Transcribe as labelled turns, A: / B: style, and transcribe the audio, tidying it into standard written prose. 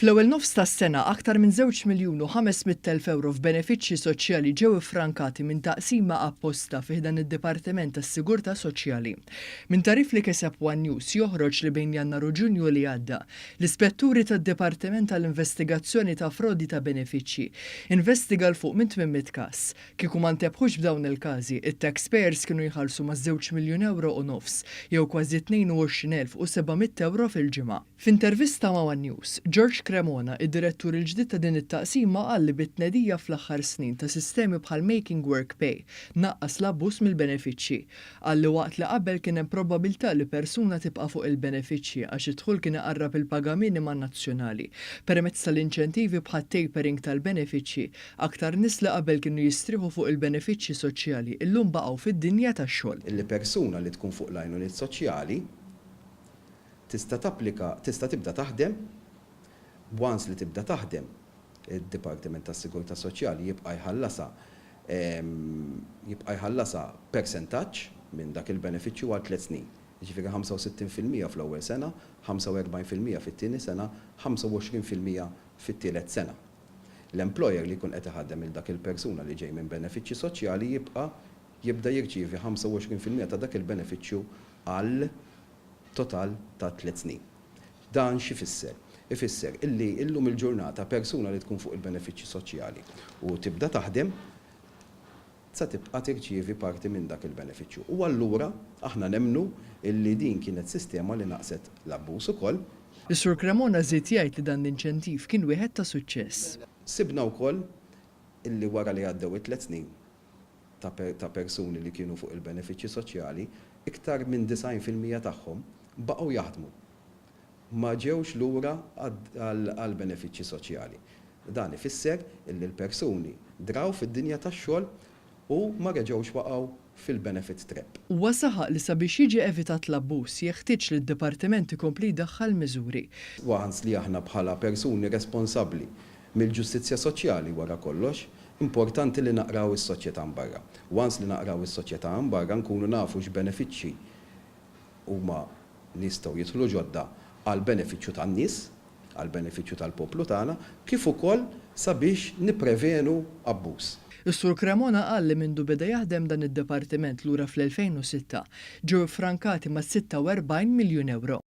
A: Fl-ewwel nofs tas-sena aktar minn 2,500,000 euro f'benefiċċji soċjali ġew iffrankati minn taqsima apposta fi ħdan id-Dipartiment tas-Sigurtà Soċjali. Min tarif li keseb One News joħroġ li bejn Jannar u Ġunju li għadda, l-ispetturi tad-Dipariment tal-Investigazzjoni ta' frodi ta' benefiċċji investiga l fuq minn 800 każ. Kieku ma ntebħux b'dawn il-każi, it-taxpayers kienu jħallsu ma' 2 miljun euro u nofs, jew kważi 22,700 euro fil-ġimgħa. F'intervista ma' One News, George Cremona, id-Direttur il-ġdid ta' din it-taqsima qal li bit-tnedija fl-aħħar snin ta' sistemi bħal Making Work Pay naqqas l-abbuż mill-benefiċċji. Qal li waqt li qabel kien hemm probabilità li persuna tibqa' fuq il-benefiċċji għax idħul kien iqarrab il-paga minima nazzjonali. Permezz tal-inċentivi bħat-tapering tal-benefiċċji, aktar nies li qabel kienu jistrieħu fuq il-benefiċċji soċjali illum baqgħu fid-dinja tax-xogħol.
B: Il-persuna li tkun fuq l-għajnuniet soċjali tista' tibda taħdem. Once li tibda taħdem, id-Dipartiment tas-Sigurtà Soċjali jibqa' jħallasha persentaġġ minn dak il-benefiċċju għal 3 snin. Jiġifieri 65% fl-ewwel sena, 45% fit-tieni sena, 25% fit-tielet sena. L-employer li jkun qed iħaddem il dak il-persuna li ġej minn benefiċċji soċjali jibda jirċievi 25% ta' dak il-benefiċċju għal total ta' 3 snin. Dan xi fisser? Ifisser illi illum il-ġurnata persuna li tkun fuq il-benefiċċji soċjali u tibda taħdem sa tibqa' tirċievi parti minn dak il-benefiċċju. U allura aħna nemmnu illi din kienet sistema li naqset l-abbuż ukoll.
A: Is-Sur Cremona żied jgħid li dan l-inċentiv kien wieħed ta' suċċess.
B: Sibna wkoll illi wara li għaddew 3 snin ta' persuni li kienu fuq il-benefiċċji soċjali, iktar minn 90% tagħhom baqgħu jaħdmu. Ma ġewx lura għal-benefiċċji soċjali. Dan ifisser illi l-persuni draw fid-dinja tax-xogħol u ma reġgħux waqgħu fil-benefit trap.
A: Huwa saħaq li sabiex jiġi evitat l-abbuż jeħtieġ li d-Dipartiment ikompli jdaħħal miżuri.
B: Once li aħna bħala persuni responsabbli mill-ġustizzja soċjali wara kollox, importanti li naqraw is-soċjetà mbarra. Once li naqraw is-soċjetà mbarra nkunu nafu x'benefiċċji huma nistgħu jidħlu ġodda għal-benefiċċju tan-nies, għal-benefiċċju tal-poplu tagħna, kif ukoll sabiex nipprevenu abbuż.
A: Is-Sur Cremona qal li mindu beda jaħdem dan id-Dipartiment lura fl-2006 ġew iffrankati ma' 46 miljun euro.